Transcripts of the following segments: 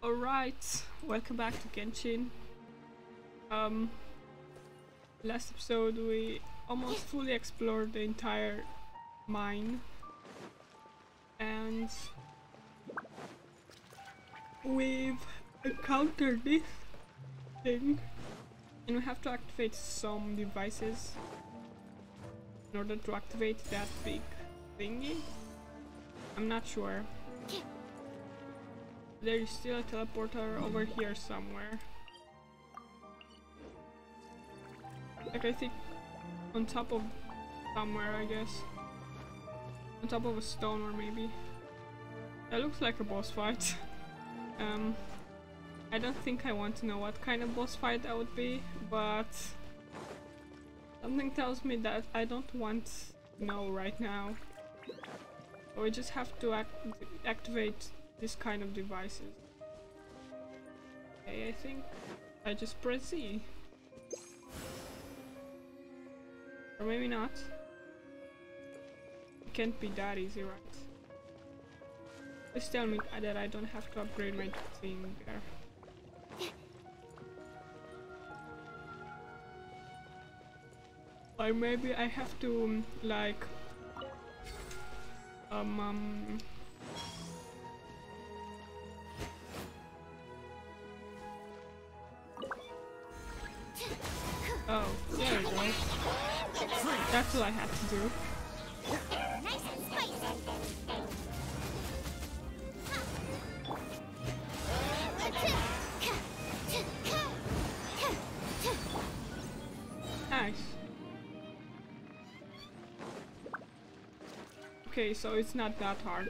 Alright, welcome back to Genshin. Last episode we almost fully explored the entire mine and we've encountered this thing and we have to activate some devices in order to activate that big thingy. I'm not sure. There is still a teleporter over here somewhere. Like I think on top of somewhere, I guess. On top of a stone or maybe. That looks like a boss fight. I don't think I want to know what kind of boss fight that would be, but something tells me that I don't want to know right now. So we just have to activate this kind of devices. Okay, I think I just press Z. Or maybe not. It can't be that easy, right? Please tell me that I don't have to upgrade my thing there. Or maybe I have to like oh, there we go. That's what I had to do. Nice. Okay, so it's not that hard.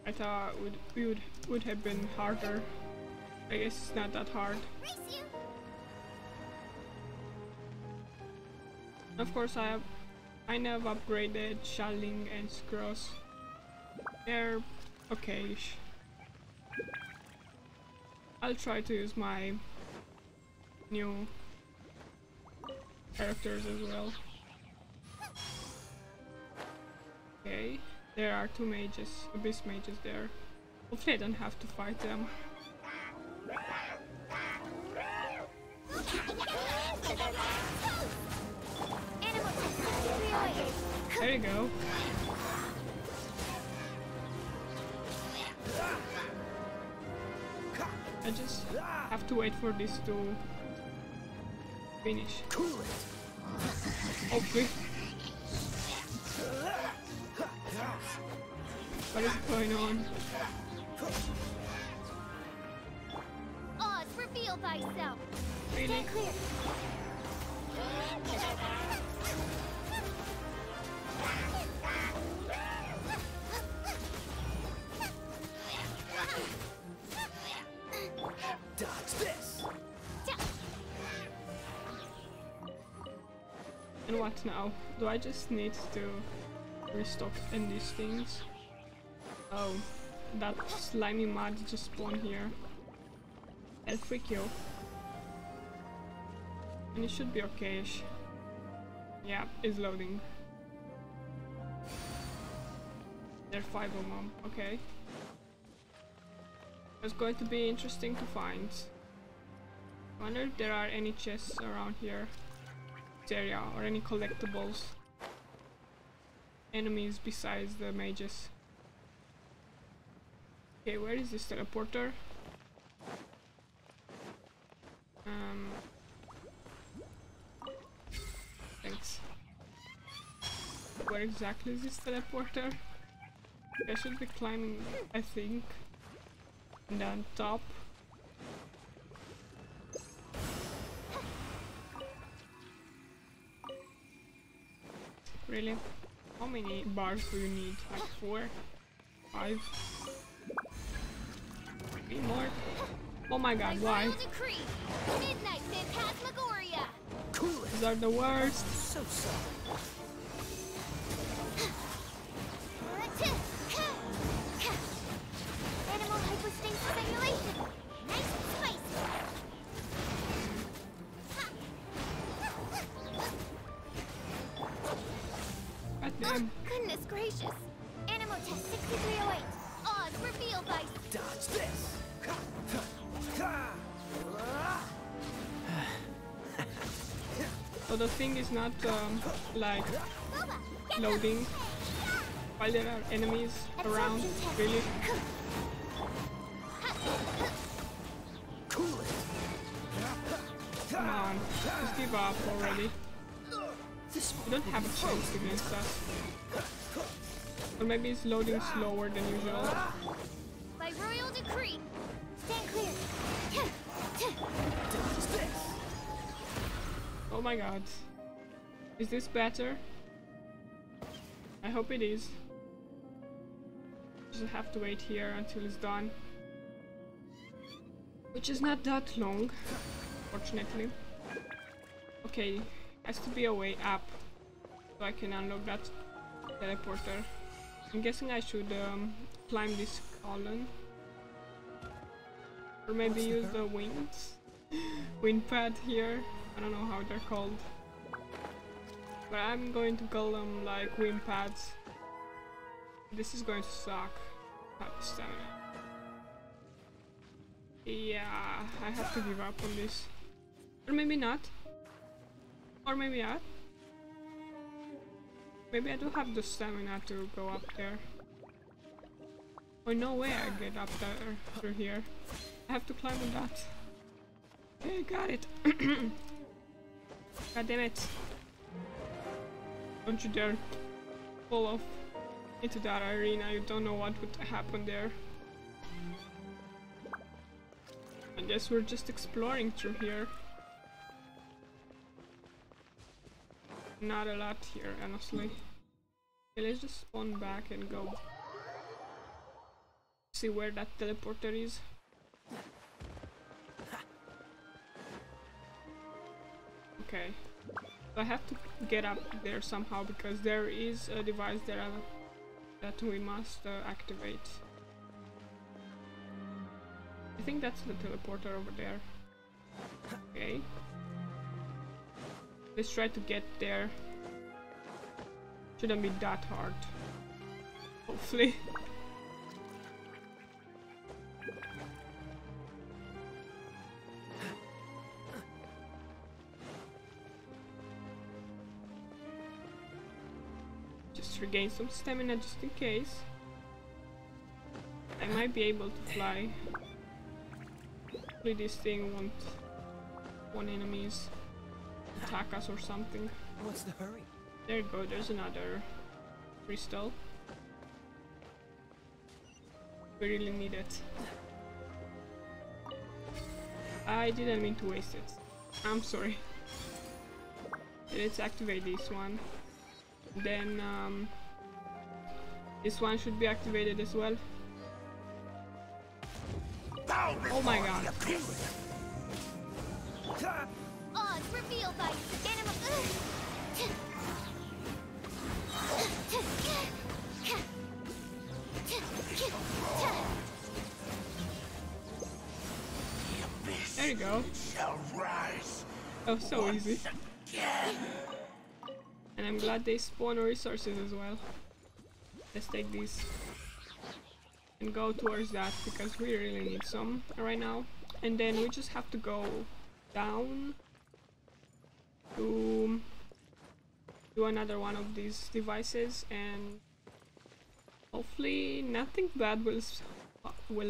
I thought it would have been harder. I guess it's not that hard. Of course, I never upgraded Shaling and Scross. They're okay-ish. I'll try to use my new characters as well. Okay, there are two mages, abyss mages there. Hopefully I don't have to fight them. There you go. I just have to wait for this to finish. Hopefully. What is going on? Oz, reveal thyself. Really? Stand clear. Dodge this. And what now? Do I just need to restock in these things? Oh, that slimy mud just spawned here. I'll freak you. And it should be okay-ish. Yeah, it's loading. There are 5 of them, okay. It's going to be interesting to find. I wonder if there are any chests around here. This area, or any collectibles. Enemies besides the mages. Okay, where is this teleporter? Thanks. Where exactly is this teleporter? I should be climbing, I think. And on top. Really? How many bars do you need? Like 4? 5? 3 more? Oh my god, why? Midnight Phantasmagoria. These are the worst. So sorry. Animal hypostasis simulation. Nice and spicy. God damn. Goodness gracious. Animal test 6308. Oz, reveal thyself. the thing is not like loading while there are enemies around, really. Come on, just give up already. You don't have a chance against us. Or maybe it's loading slower than usual. By royal decree, stand clear. Oh my god. Is this better? I hope it is. Just have to wait here until it's done. Which is not that long, fortunately. Okay, has to be a way up so I can unlock that teleporter. I'm guessing I should climb this column. Or maybe use the wings. Wind pad here. I don't know how they're called. But I'm going to call them like wind pads. This is going to suck. Not the stamina. Yeah, I have to give up on this. Or maybe not. Or maybe not. Maybe I do have the stamina to go up there. Oh, no way I get up there through here. I have to climb on that. Okay, got it. God damn it. Don't you dare fall off into that arena. You don't know what would happen there. I guess we're just exploring through here. Not a lot here, honestly. Okay, let's just spawn back and go see where that teleporter is. Okay, so I have to get up there somehow because there is a device there that we must activate. I think that's the teleporter over there. Okay. Let's try to get there. Shouldn't be that hard. Hopefully. Just regain some stamina just in case. I might be able to fly. Hopefully this thing won't want enemies attack us or something. What's the hurry? There you go, there's another crystal. We really need it. I didn't mean to waste it. I'm sorry. Let's activate this one. Then this one should be activated as well. Oh my god. Odds revealed by There you go. Oh, so easy. And I'm glad they spawn resources as well. Let's take these and go towards that because we really need some right now. And then we just have to go down to do another one of these devices, and hopefully nothing bad will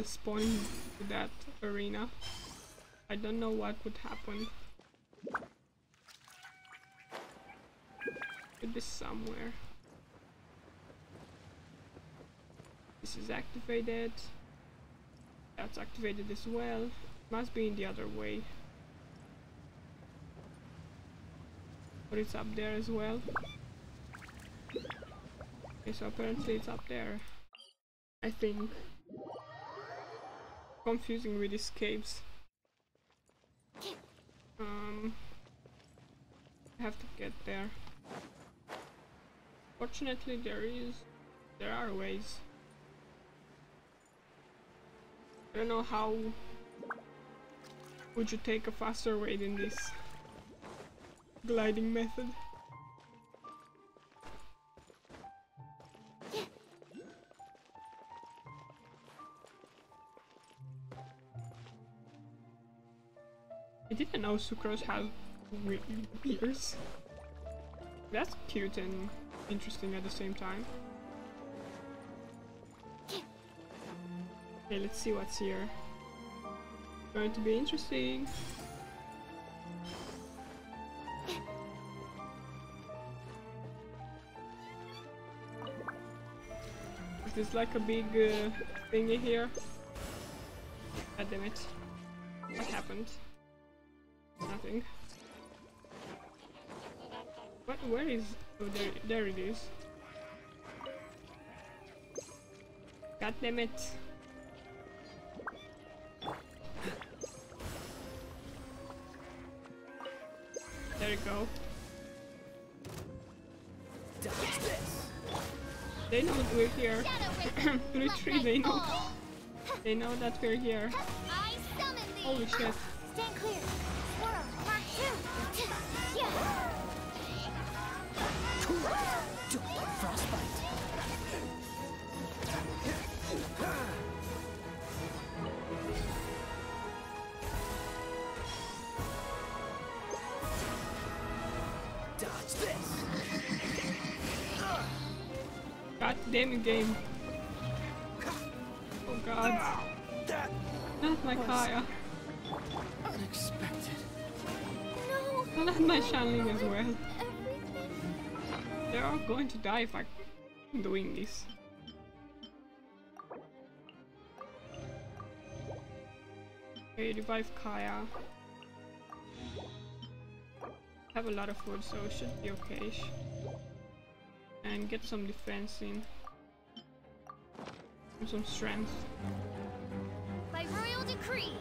spawn to that arena. I don't know what would happen. Could be somewhere. This is activated. That's activated as well. Must be in the other way. But it's up there as well. Okay, so apparently it's up there. I think. Confusing with these caves. I have to get there. Fortunately there are ways. I don't know how would you take a faster way than this gliding method. I didn't know sucrose had ears. That's cute and interesting at the same time. Okay, let's see what's here. Going to be interesting. Is this like a big thingy here? God damn it. What happened? Nothing. What? Where is... Oh, there it is. God damn it. There you go. They know that we're here. 3-3, they know. They know that we're here. Holy shit. Stand clear. Swirl. Mark 2. Yeah. Frostbite. Dodge this. God damn it, game. Oh god. Not my Kaya. Unexpected. No. Not my Shanling as well. Everything. They're all going to die if I'm doing this. Okay, revive Kaya. Have a lot of food, so it should be okay. And get some defense in. And some strength. By royal decree.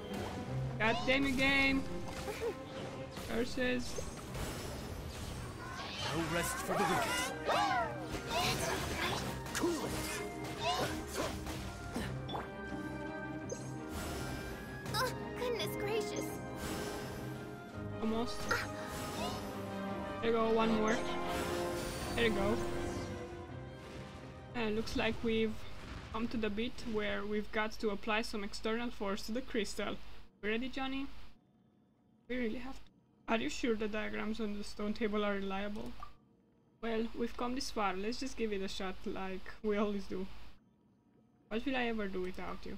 God damn it, game! Curses. No rest for the wicked. Cool it. Oh, goodness gracious. Almost. There you go, one more. There you go. And it looks like we've come to the bit where we've got to apply some external force to the crystal. You ready, Johnny? We really have to. Are you sure the diagrams on the stone table are reliable? Well, we've come this far, let's just give it a shot like we always do. What will I ever do without you?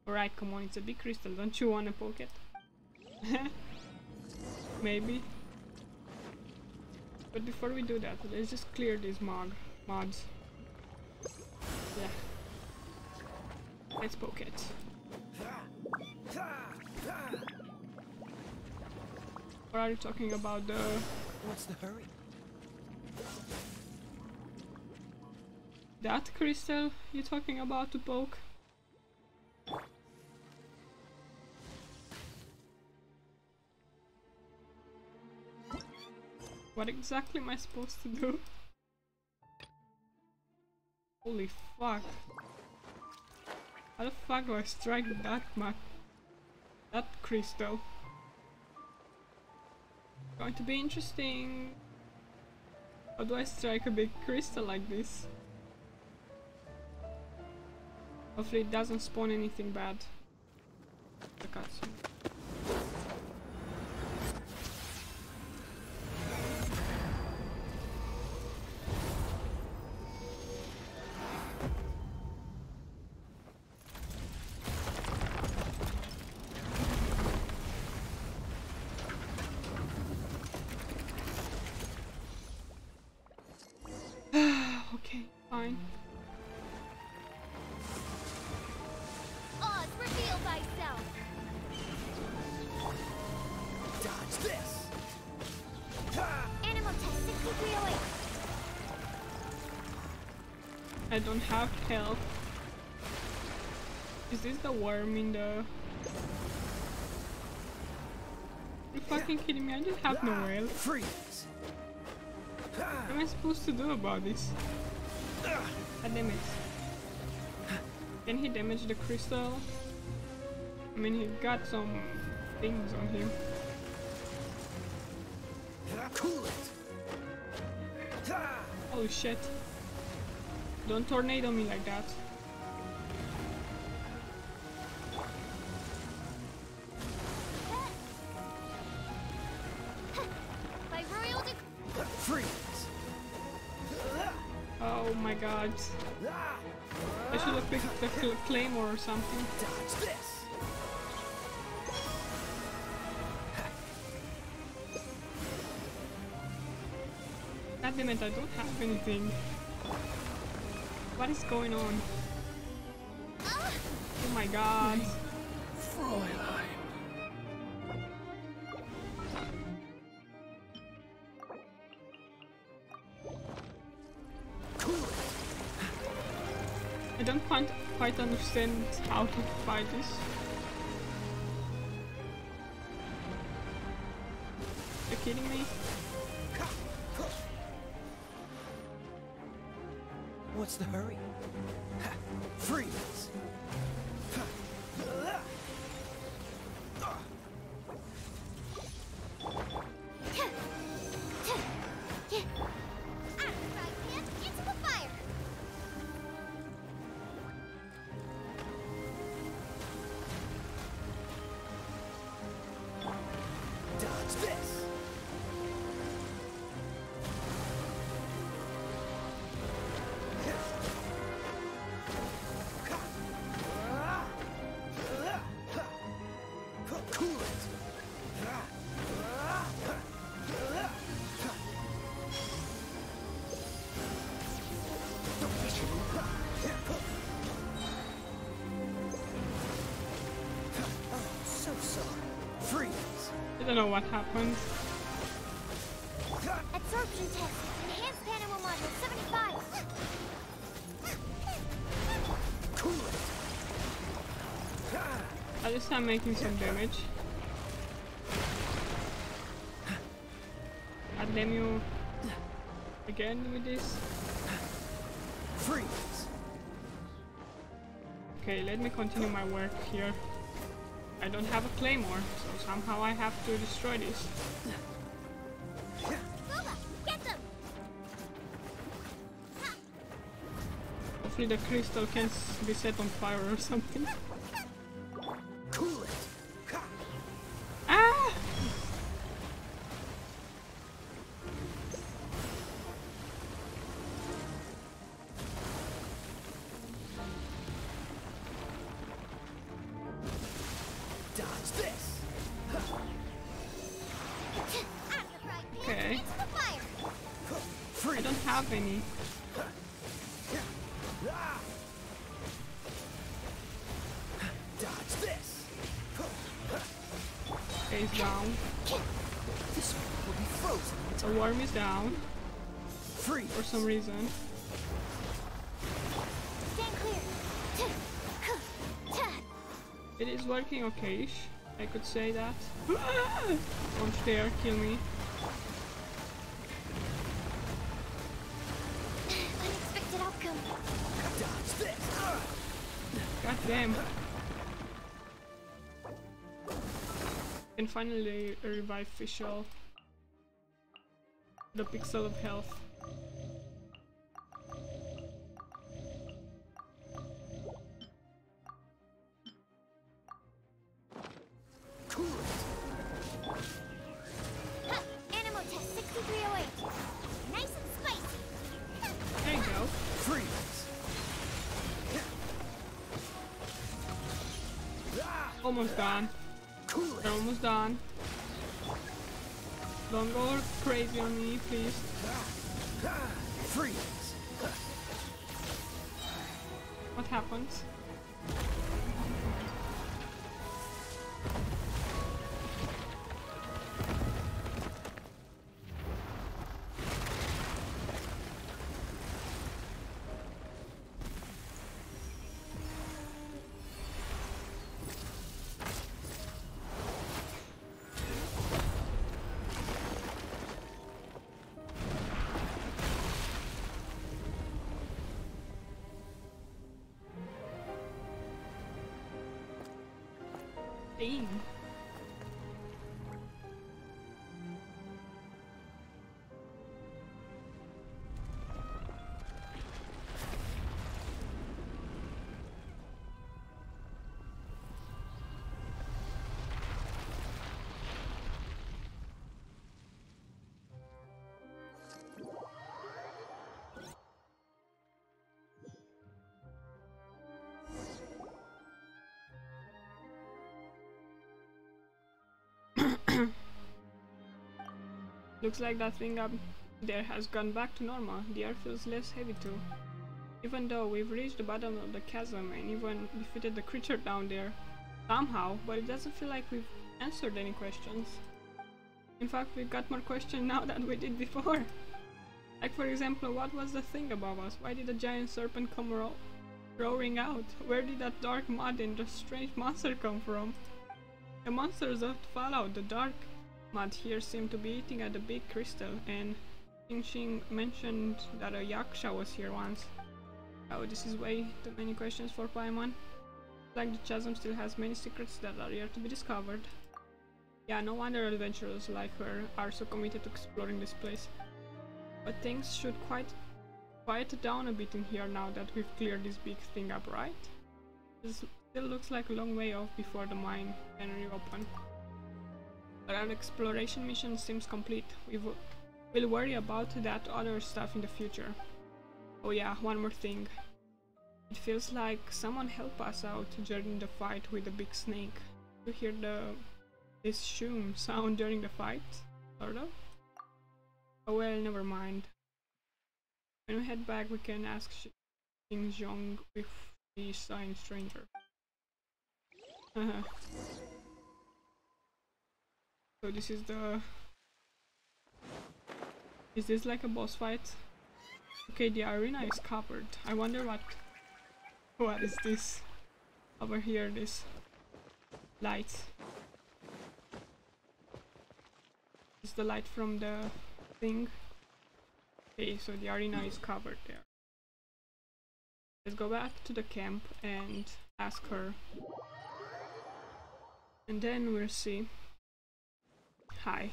Alright, come on, it's a big crystal, don't you wanna poke it? Maybe. But before we do that, let's just clear these mods. Yeah. Let's poke it. Or are you talking about the... What's the hurry? that crystal you're talking about to poke? What exactly am I supposed to do? Holy fuck. How the fuck do I strike that much? That crystal? Going to be interesting. How do I strike a big crystal like this? Hopefully it doesn't spawn anything bad. The cutscene. Okay, fine. Oz, reveal thyself. Dodge this. Animal test 6308. I don't have health. Is this the worm in the... Are you fucking kidding me? I just have no health. Freeze. What am I supposed to do about this? God damn it. Can he damage the crystal? I mean, he got some things on him. Cool it. Holy shit. Don't tornado me like that. By royal decree. dodge. I should have picked the claymore or something. Dodge this. God damn it, I don't have anything. What is going on? Oh my god. Fräulein. I don't quite understand how to fight this. You're kidding me? What's the hurry? Ha, freeze! Ha, Into the fire! dodge this! Cool it! Oh, so sorry. Freeze! I don't know what happened. Absorption test. Enhanced animal module 75. Cool it! At least I'm making some damage. God damn you. Again with this. Freeze! Okay, let me continue my work here. I don't have a claymore, so somehow I have to destroy this. Boba, get them! Hopefully the crystal can be set on fire or something. Cool it! Ah! Dodge this! Okay. Into the fire! I don't have any. Dodge this! Okay, it's down. This one will be frozen in The time. worm is down Freeze! for some reason. Stand clear! It is working okay-ish. I could say that. Don't dare kill me. Unexpected outcome. Dodge this! God damn. And finally revive Fischl. The pixel of health. Cool it! Ha! Animal test 6308. Nice and spicy. There you go. Freeze! Almost done. Cool We're it! almost done. Don't go crazy on me, please. Freeze! What happens? Dang. Looks like that thing up there has gone back to normal. The air feels less heavy too. Even though we've reached the bottom of the chasm and even defeated the creature down there somehow, but it doesn't feel like we've answered any questions. In fact, we've got more questions now than we did before. Like for example, what was the thing above us? Why did the giant serpent come roaring out? Where did that dark mud and the strange monster come from? The monsters of Fallout, the dark mud here seem to be eating at the big crystal, and Genshin mentioned that a yaksha was here once. Oh, this is way too many questions for Paimon. Like the chasm still has many secrets that are yet to be discovered. Yeah, no wonder adventurers like her are so committed to exploring this place. But things should quiet down a bit in here now that we've cleared this big thing up, right? This still looks like a long way off before the mine can reopen. But our exploration mission seems complete. We'll worry about that other stuff in the future. Oh yeah, one more thing. It feels like someone helped us out during the fight with the big snake. You hear this shoom sound during the fight? Sort of? Oh well, never mind. When we head back, we can ask Xing Zhong if we saw any stranger. So this is the... Is this like a boss fight? Okay, the arena is covered. I wonder what is this over here, this light. Is the light from the thing? Okay, so the arena is covered there. Let's go back to the camp and ask her. And then we'll see. Hi.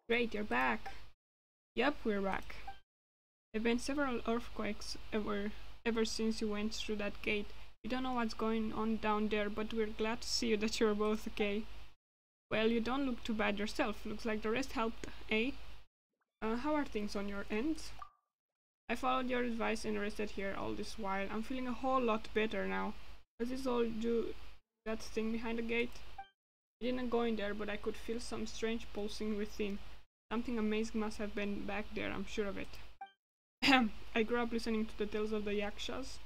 Great, you're back. Yep, we're back. There've been several earthquakes ever since you went through that gate. We don't know what's going on down there, but we're glad to see that you're both okay. Well, you don't look too bad yourself. Looks like the rest helped, eh? How are things on your end? I followed your advice and rested here all this while. I'm feeling a whole lot better now. Does this all do that thing behind the gate? I didn't go in there, but I could feel some strange pulsing within. Something amazing must have been back there, I'm sure of it. I grew up listening to the tales of the yakshas,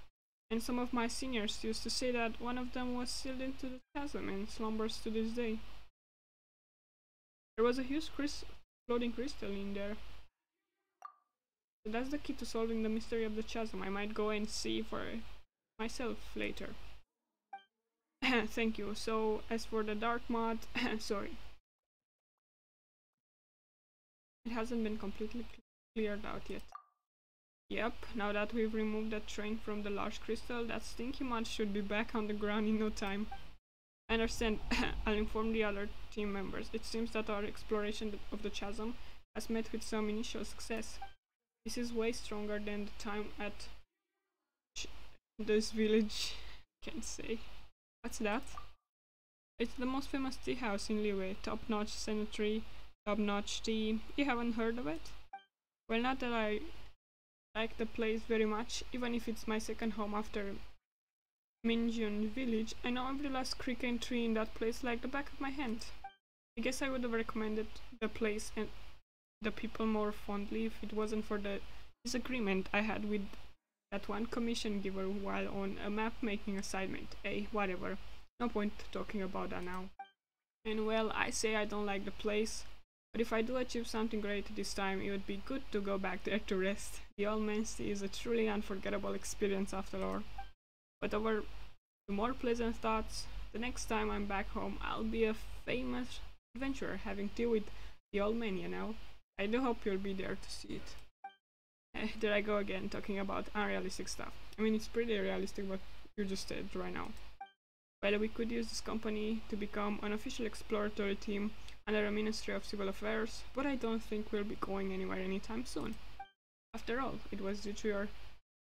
and some of my seniors used to say that one of them was sealed into the chasm and slumbers to this day. There was a huge floating crystal in there. So that's the key to solving the mystery of the chasm. I might go and see for myself later. Thank you. So, as for the dark mud, sorry. It hasn't been completely cleared out yet. Yep, now that we've removed that train from the large crystal, that stinky mud should be back on the ground in no time. I understand. I'll inform the other team members. It seems that our exploration of the chasm has met with some initial success. This is way stronger than the time at this village. Can't say. What's that? It's the most famous tea house in Liyue. Top-notch sanitary, top-notch tea. You haven't heard of it? Well, not that I like the place very much, even if it's my second home after Minjun village. I know every last creek and tree in that place like the back of my hand. I guess I would have recommended the place and the people more fondly if it wasn't for the disagreement I had with that one commission giver while on a map making assignment. Whatever. No point talking about that now. And well, I say I don't like the place, but if I do achieve something great this time, it would be good to go back there to rest. The old man's tea is a truly unforgettable experience after all. But over to more pleasant thoughts, the next time I'm back home, I'll be a famous adventurer having tea with the old man, you know. I do hope you'll be there to see it. There I go again, talking about unrealistic stuff. I mean, it's pretty realistic what you just said right now. Well, we could use this company to become an official exploratory team under a Ministry of Civil Affairs, but I don't think we'll be going anywhere anytime soon. After all, it was due to your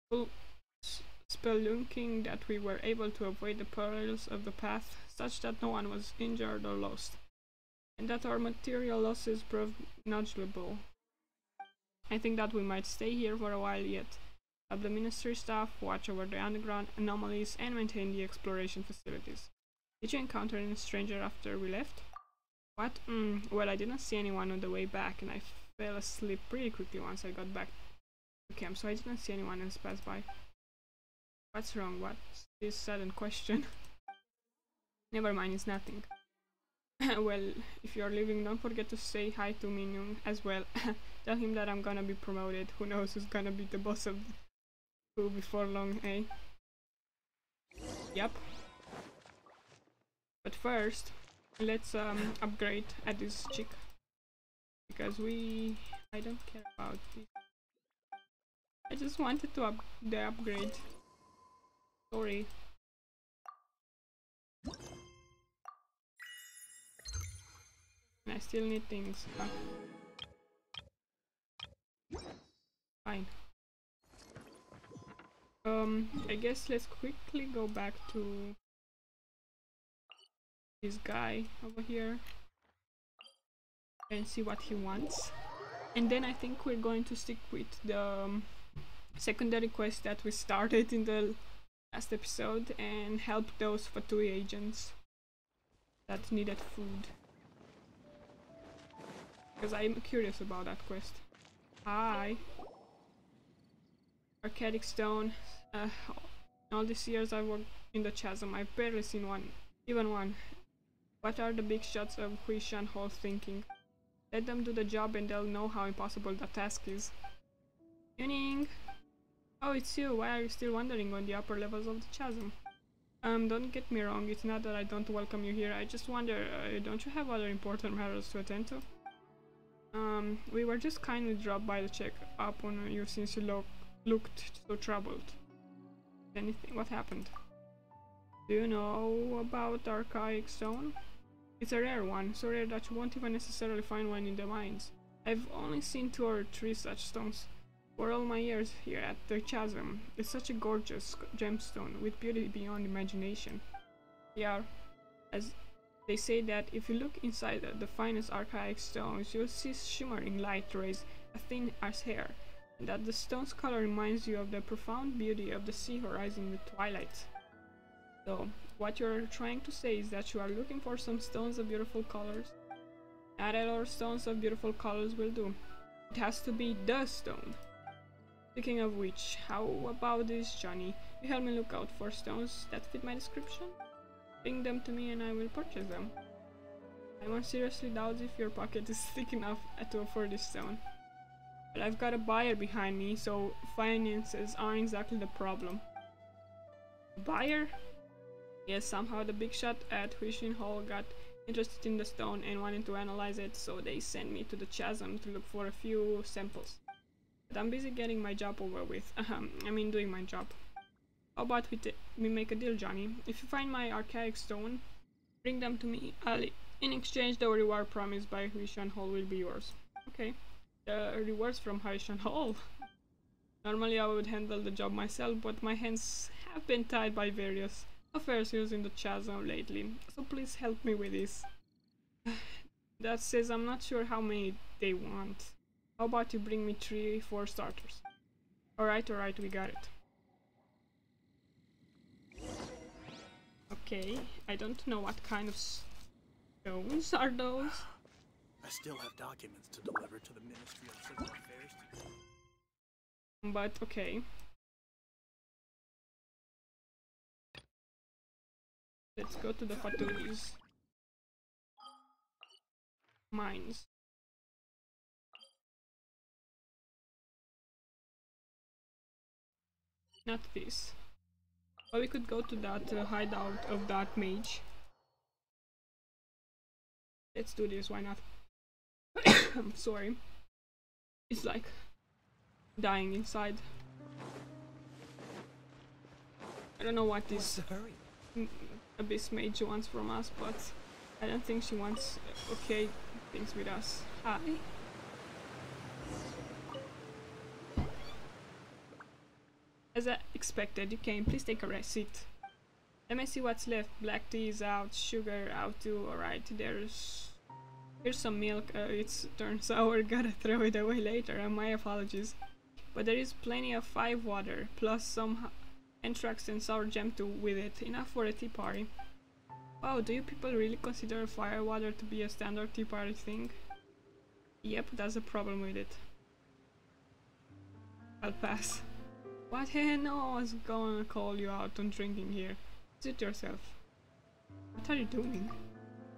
full spelunking that we were able to avoid the perils of the path, such that no one was injured or lost, and that our material losses proved negligible. I think that we might stay here for a while yet, help the ministry staff, watch over the underground anomalies, and maintain the exploration facilities. Did you encounter any stranger after we left? What? Well, I didn't see anyone on the way back, and I fell asleep pretty quickly once I got back to camp, so I didn't see anyone else pass by. What's wrong? What's this sudden question? Never mind, it's nothing. Well, if you're leaving, don't forget to say hi to Minyoung as well. Tell him that I'm gonna be promoted. Who knows who's gonna be the boss of who before long, eh? Yep. But first, let's upgrade at this chick. Because I don't care about this. I just wanted to the upgrade. Sorry. I still need things. Fine. I guess let's quickly go back to this guy over here and see what he wants. And then I think we're going to stick with the secondary quest that we started in the last episode and help those Fatui agents that needed food. Because I'm curious about that quest. Hi. Archaic stone. All these years I've worked in the chasm, I've barely seen one, even one. What are the big shots of Huishan Hall thinking? Let them do the job and they'll know how impossible the task is. Tuning! Oh, it's you. Why are you still wandering on the upper levels of the chasm? Don't get me wrong, it's not that I don't welcome you here, I just wonder, don't you have other important matters to attend to? We were just kindly dropped by to check up on you since you looked so troubled. Anything? What happened? Do you know about archaic stone? It's a rare one, so rare that you won't even necessarily find one in the mines. I've only seen 2 or 3 such stones for all my years here at the chasm. It's such a gorgeous gemstone with beauty beyond imagination. Yeah, as they say that if you look inside the finest archaic stones, you'll see shimmering light rays as thin as hair, and that the stone's color reminds you of the profound beauty of the sea horizon in the twilight. So, what you're trying to say is that you are looking for some stones of beautiful colors? Not all stones of beautiful colors will do. It has to be the stone. Speaking of which, how about this, Johnny? You help me look out for stones that fit my description? Bring them to me and I will purchase them. I won't seriously doubt if your pocket is thick enough to afford this stone. But I've got a buyer behind me, so finances aren't exactly the problem. Buyer? Yes, somehow the big shot at Huishin Hall got interested in the stone and wanted to analyze it, so they sent me to the chasm to look for a few samples. But I'm busy getting my job over with. Doing my job. How about we make a deal, Johnny? If you find my archaic stone, bring them to me. In exchange, the reward promised by Huishan Hall will be yours. Okay. The rewards from Huishan Hall? Normally I would handle the job myself, but my hands have been tied by various affairs using the chasm lately, so please help me with this. That says I'm not sure how many they want. How about you bring me 3 for starters? Alright, we got it. Okay, I don't know what kind of stones are those. I still have documents to deliver to the Ministry of Civil Affairs. But okay. Let's go to the Fatui's mines. Not this. But we could go to that hideout of that mage. Let's do this, why not? I'm sorry. It's like dying inside. I don't know what this Abyss Mage wants from us, but I don't think she wants okay things with us. Hi. As I expected, you came. Please take a seat. Let me see what's left. Black tea is out, sugar out too. Alright, here's some milk. It's turned sour. Gotta throw it away later. My apologies. But there is plenty of 5 water, plus some anthrax and sour gem too with it. Enough for a tea party. Wow, do you people really consider fire water to be a standard tea party thing? Yep, that's a problem with it. I'll pass. What? Hey, no, I was gonna call you out on drinking here. Suit yourself. What are you doing?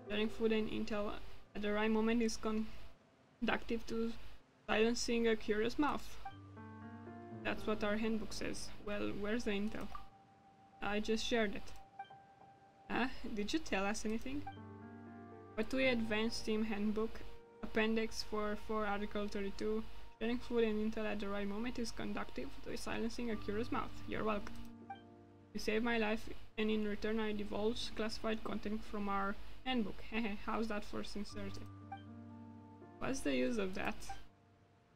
Sharing food and intel at the right moment is conducive to silencing a curious mouth. That's what our handbook says. Well, where's the intel? I just shared it. Did you tell us anything? Fatui Advanced Team Handbook, Appendix 4 Article 32. Sharing food and intel at the right moment is conducive to silencing a curious mouth. You're welcome. You saved my life, and in return I divulged classified content from our handbook. Hehe, how's that for sincerity? What's the use of that?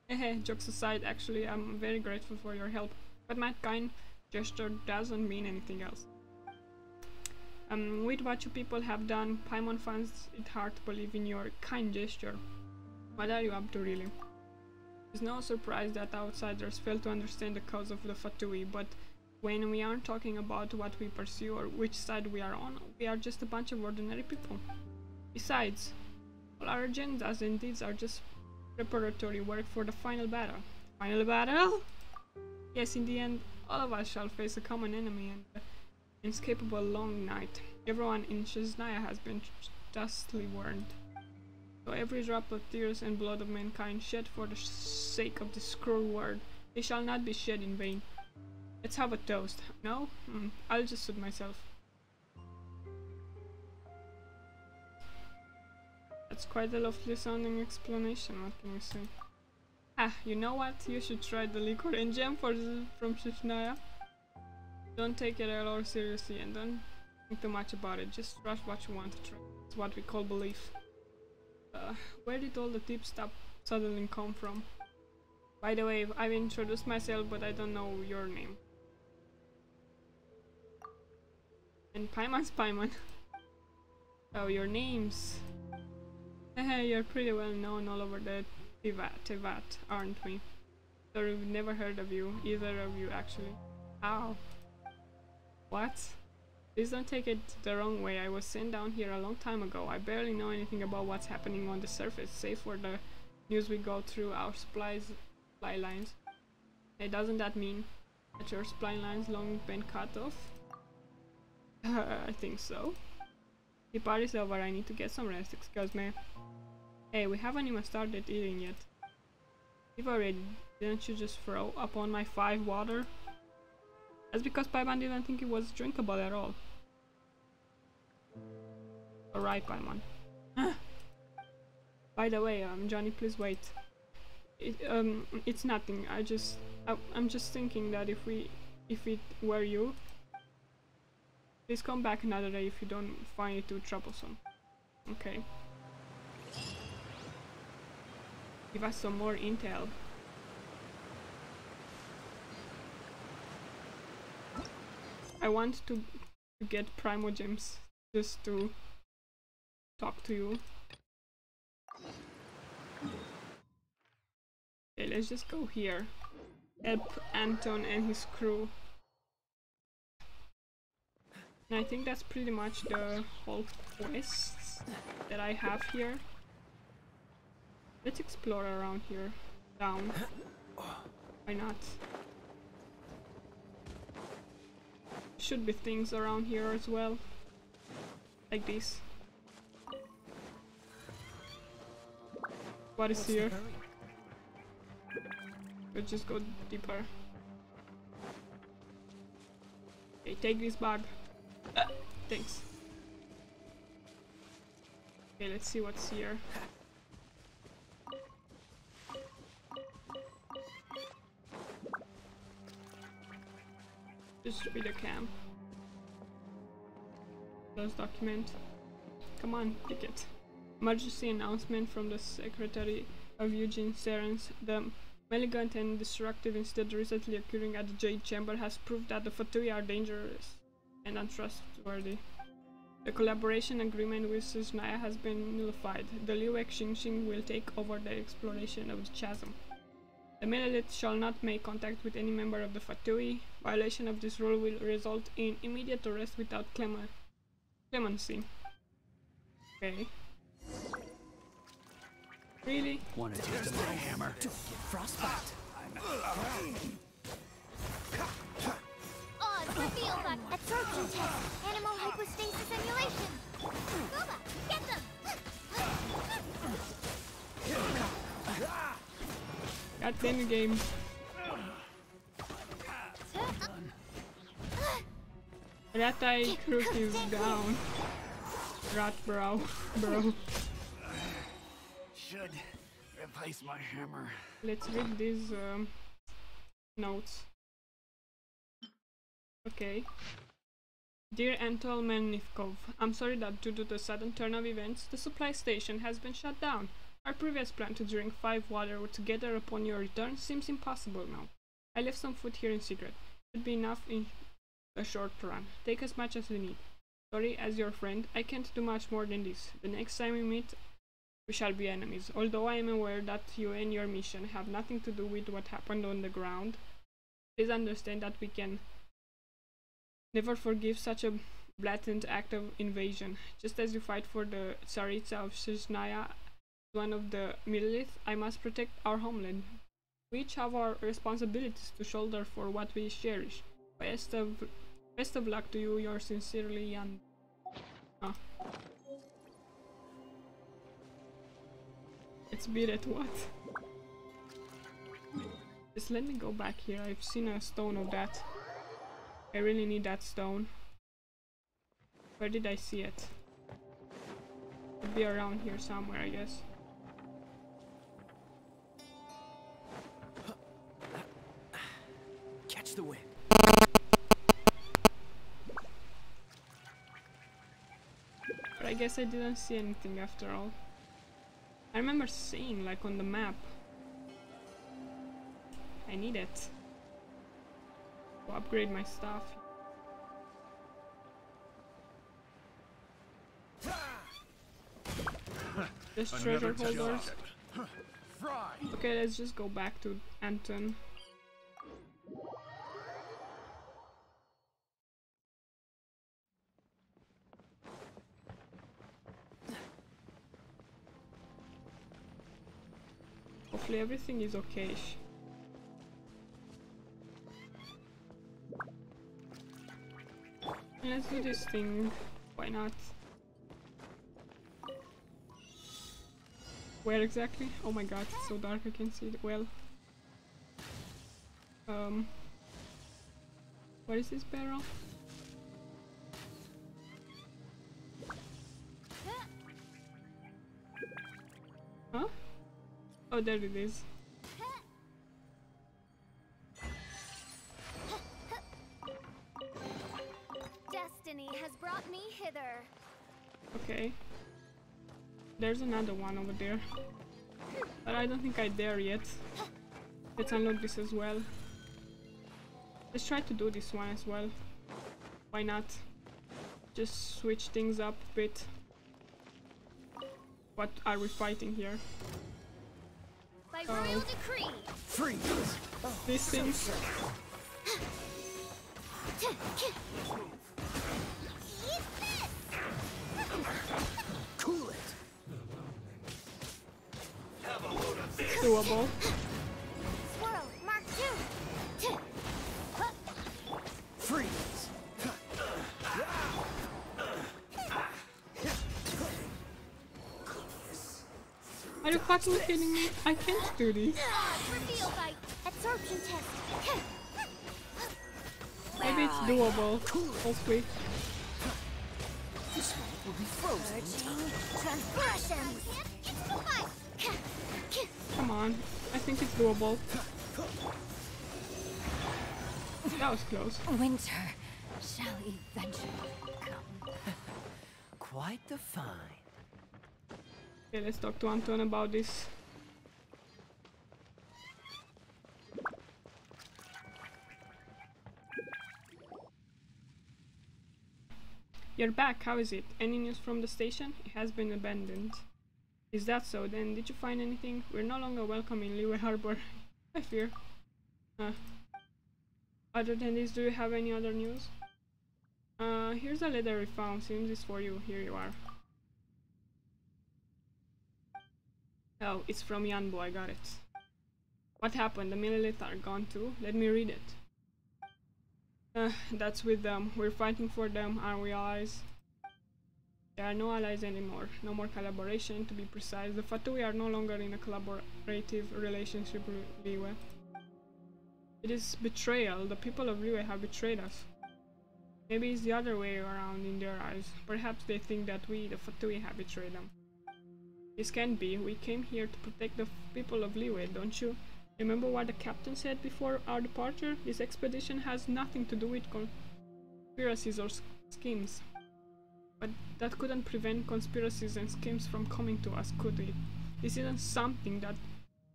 Hehe, jokes aside, actually, I'm very grateful for your help, but my kind gesture doesn't mean anything else. With what you people have done, Paimon finds it hard to believe in your kind gesture. What are you up to, really? It's no surprise that outsiders fail to understand the cause of the Fatui, but when we aren't talking about what we pursue or which side we are on, we are just a bunch of ordinary people. Besides, all our agendas and deeds are just preparatory work for the final battle. Final battle? Yes, in the end, all of us shall face a common enemy and the inescapable long night. Everyone in Shesnaya has been justly warned. So every drop of tears and blood of mankind shed for the sake of this cruel world, they shall not be shed in vain. Let's have a toast. No? I'll just suit myself. That's quite a lovely sounding explanation, what can you say? You know what? You should try the liquor and jam from Shesnaya. Don't take it at all seriously and don't think too much about it. Just trust what you want to try. It's what we call belief. Where did all the tips suddenly come from? By the way, I've introduced myself, but I don't know your name. And Paimon's Paimon. Oh, your names. You're pretty well known all over the Tevat, aren't we? Sorry, we've never heard of you, either of you actually. Ow. What? Please don't take it the wrong way. I was sent down here a long time ago. I barely know anything about what's happening on the surface, save for the news we go through our supply lines. Hey, doesn't that mean that your supply lines long been cut off? I think so. The party's over. I need to get some rest. Excuse me. Hey, we haven't even started eating yet. You've already. Didn't you just throw up on my 5 water? That's because Paimon didn't think it was drinkable at all. Alright, Paimon. By the way, Johnny, please wait. It's nothing. I'm just thinking that if it were you, please come back another day if you don't find it too troublesome. Okay. Give us some more intel. I want to get Primogems just to talk to you. Okay, let's just go here. Help Anton and his crew. And I think that's pretty much the whole quest that I have here. Let's explore around here. Down. Why not? Should be things around here as well. Like this. What is here? Let's just go deeper. Okay, take this bag. Thanks. Okay, let's see what's here. This should be the camp. Close document. Come on, pick it. Emergency announcement from the Secretary of Eugene Serens. The malignant and destructive incident recently occurring at the Jade Chamber has proved that the Fatui are dangerous and untrustworthy. The collaboration agreement with Shesnaya has been nullified. The Liu Xingxing will take over the exploration of the chasm. The Millet shall not make contact with any member of the Fatui. Violation of this rule will result in immediate arrest without Clemency. Okay. Really? Want to taste my hammer? Don't get frostbite. Oz, reveal that absorption test. Animal hypostasis emulation. Booba, get them. God damn the game. Rat eye crook is down. Rat bro. Should replace my hammer. Let's read these notes. Okay. Dear Anatol Melnikov, I'm sorry that due to the sudden turn of events, the supply station has been shut down. Our previous plan to drink 5 water together upon your return seems impossible now. I left some food here in secret. Should be enough in a short run. Take as much as you need. Sorry, as your friend, I can't do much more than this. The next time we meet, we shall be enemies. Although I am aware that you and your mission have nothing to do with what happened on the ground, please understand that we can never forgive such a blatant act of invasion. Just as you fight for the Tsaritsa of Shizhnaya, one of the Millith, I must protect our homeland. We each have our responsibilities to shoulder for what we cherish. Best of luck to you, yours sincerely, Jan. Let's beat it, what? Just let me go back here. I've seen a stone of that. I really need that stone. Where did I see it? It'd be around here somewhere, I guess. Catch the wind. But I guess I didn't see anything after all. I remember seeing, like, on the map. I need it to upgrade my stuff. Just treasure holders. Okay, let's just go back to Anton. Hopefully everything is okay. Let's do this thing. Why not? Where exactly? Oh my god, it's so dark I can see it well. What is this barrel? Huh? Oh, there it is. Destiny has brought me hither. Okay. There's another one over there. But I don't think I dare yet. Let's unlock this as well. Let's try to do this one as well. Why not? Just switch things up a bit. What are we fighting here? By royal decree. Freeze! These things. Cool it! It's doable. Swirl, Mark 2. Freeze! Are you fucking kidding me? I can't do this. Reveal by absorption test. Maybe it's doable. Hopefully. This one will be frozen in time. Transgressions. Come on. I think it's doable. That was close. Winter shall eventually come. Quite the find. Okay, let's talk to Anton about this. You're back, how is it? Any news from the station? It has been abandoned. Is that so? Then did you find anything? We're no longer welcome in Liyue Harbor. I fear. Other than this, do you have any other news? Here's a letter we found. Seems it's for you. Here you are. Oh, it's from Yanbo. I got it. What happened? The Millilith are gone too? Let me read it. That's with them. We're fighting for them, aren't we, allies? There are no allies anymore. No more collaboration, to be precise. The Fatui are no longer in a collaborative relationship with Liyue. It is betrayal. The people of Liyue have betrayed us. Maybe it's the other way around in their eyes. Perhaps they think that we, the Fatui, have betrayed them. This can't be. We came here to protect the people of Liyue, don't you? Remember what the captain said before our departure? This expedition has nothing to do with conspiracies or schemes. But that couldn't prevent conspiracies and schemes from coming to us, could it? This isn't something that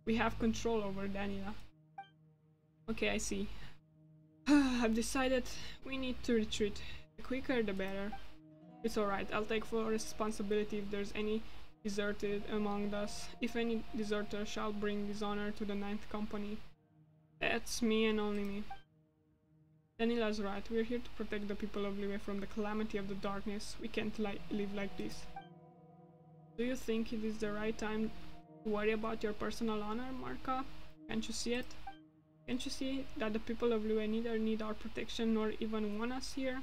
we have control over, Daniela. Okay, I see. I've decided we need to retreat. The quicker the better. It's alright, I'll take full responsibility if there's any deserted among us. If any deserter shall bring dishonor to the 9th Company. That's me and only me. Daniela's right, we're here to protect the people of Liyue from the calamity of the darkness. We can't live like this. Do you think it is the right time to worry about your personal honor, Marka? Can't you see it? Can't you see that the people of Liyue neither need our protection nor even want us here?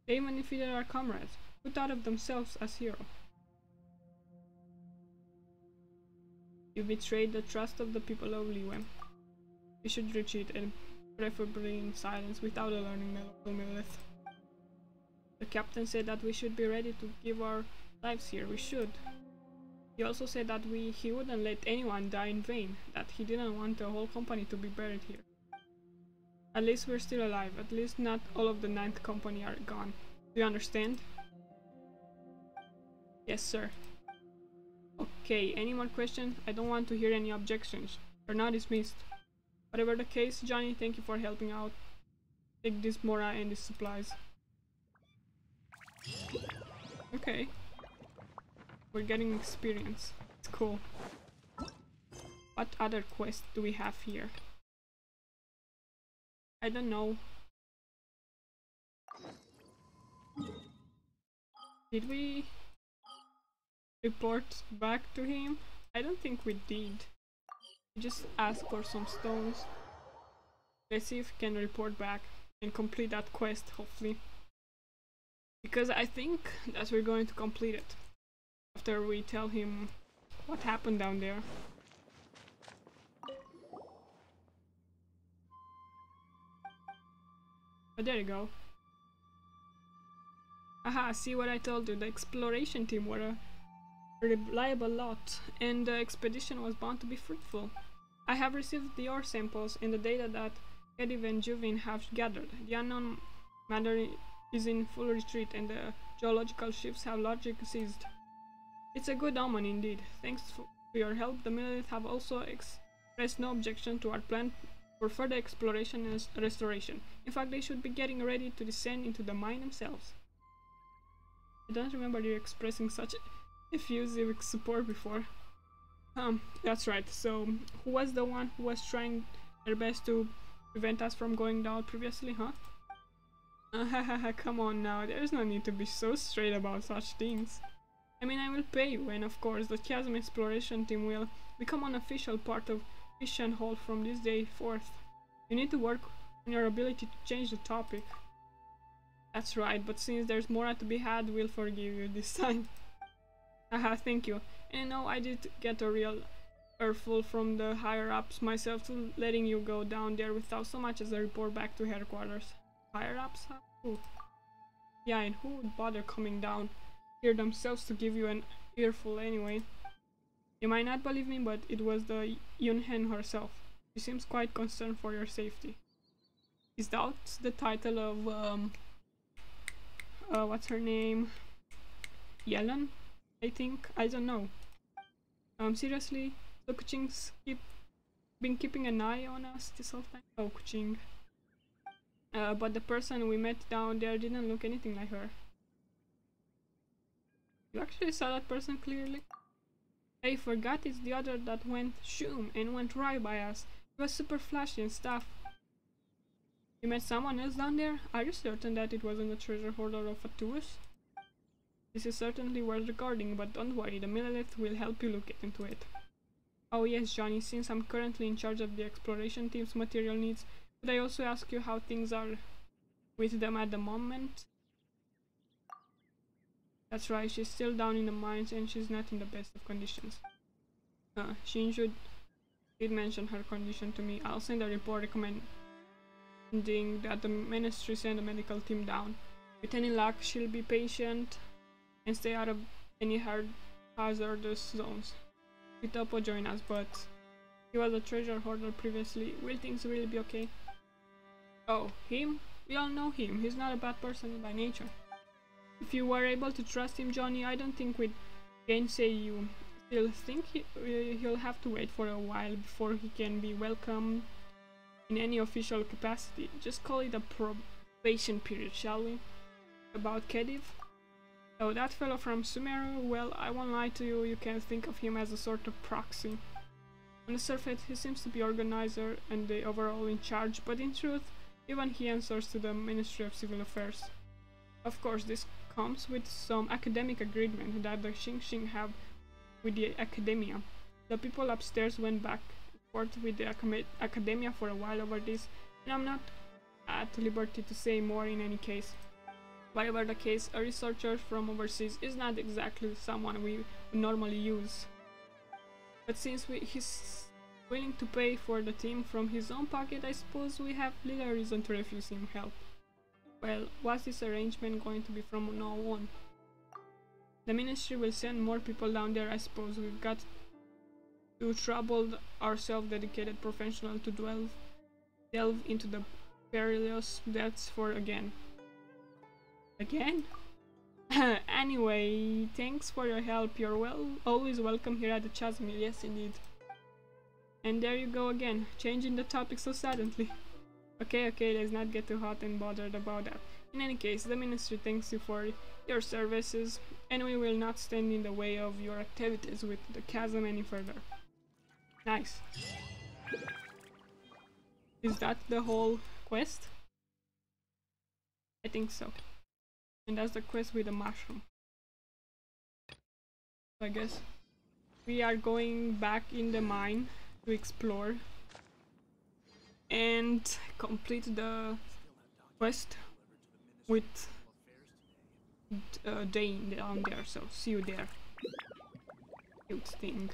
They even defeated our comrades, who thought of themselves as heroes. You betrayed the trust of the people of Liyue. We should retreat and preferably in silence without alarming the local Millilith. The captain said that we should be ready to give our lives here. We should. He also said that he wouldn't let anyone die in vain, that he didn't want the whole company to be buried here. At least we're still alive. At least not all of the 9th Company are gone. Do you understand? Yes, sir. Okay, any more questions? I don't want to hear any objections. You're not dismissed. Whatever the case, Johnny, thank you for helping out. Take this Mora and these supplies. Okay. We're getting experience. It's cool. What other quest do we have here? I don't know. Did we report back to him? I don't think we did. We just asked for some stones. Let's see if we can report back and complete that quest, hopefully. Because I think that we're going to complete it after we tell him what happened down there. But there you go. Aha, see what I told you. The exploration team were a reliable lot, and the expedition was bound to be fruitful. I have received the ore samples and the data that Ediv and Juvin have gathered. The unknown matter is in full retreat, and the geological shifts have largely ceased. It's a good omen indeed. Thanks to your help, the Millilith have also expressed no objection to our plan for further exploration and restoration. In fact, they should be getting ready to descend into the mine themselves. I don't remember you expressing such effusive support before. That's right. So, who was the one who was trying their best to prevent us from going down previously, huh? Come on now, there's no need to be so straight about such things. I mean, I will pay you, and of course, the Chasm Exploration Team will become an official part of Christian Hall from this day forth. You need to work on your ability to change the topic. That's right, but since there's more to be had, we'll forgive you this time. Haha, thank you. And no, I did get a real earful from the higher-ups myself to letting you go down there without so much as a report back to headquarters. Higher-ups? Who? Yeah, and who would bother coming down here themselves to give you an earful anyway? You might not believe me, but it was the Yunhen herself. She seems quite concerned for your safety. Is that the title of, what's her name? Yelan? I think? I don't know. Seriously? So Kuching's been keeping an eye on us this whole time? Oh, Kuching. But the person we met down there didn't look anything like her. You actually saw that person clearly? I forgot it's the other that went shoom and went right by us. It was super flashy and stuff. You met someone else down there? Are you certain that it wasn't the treasure hoarder of Fatus? This is certainly worth recording, but don't worry, the Millelith will help you look into it. Oh yes, Johnny, since I'm currently in charge of the exploration team's material needs, could I also ask you how things are with them at the moment? That's right, she's still down in the mines and she's not in the best of conditions. Shinju did mention her condition to me. I'll send a report recommending that the ministry send a medical team down. With any luck, she'll be patient and stay out of any hazardous zones. Pitopo join us, but he was a treasure hoarder previously. Will things really be okay? Oh, him? We all know him. He's not a bad person by nature. If you were able to trust him, Johnny, I don't think we'd gainsay you. Still think he'll have to wait for a while before he can be welcomed in any official capacity. Just call it a probation period, shall we? About Khedive? Oh, that fellow from Sumeru? Well, I won't lie to you, you can think of him as a sort of proxy. On the surface, he seems to be organizer and the overall in charge, but in truth, even he answers to the Ministry of Civil Affairs. Of course, this comes with some academic agreement that the Xingxing have with the academia. The people upstairs went back and forth with the academia for a while over this, and I'm not at liberty to say more in any case. Whatever the case, a researcher from overseas is not exactly someone we would normally use. But since he's willing to pay for the team from his own pocket, I suppose we have little reason to refuse him help. Well, what's this arrangement going to be from now on? The ministry will send more people down there, I suppose. We've got to trouble our self-dedicated professional to delve into the perilous depths for again. Again? Anyway, thanks for your help. You're always welcome here at the Chasm. Yes, indeed. And there you go again, changing the topic so suddenly. Okay, let's not get too hot and bothered about that. In any case, the ministry thanks you for your services, and we will not stand in the way of your activities with the chasm any further. Nice. Is that the whole quest? I think so. And that's the quest with the mushroom. So I guess we are going back in the mine to explore and complete the quest with Dane down there, so see you there. Cute thing.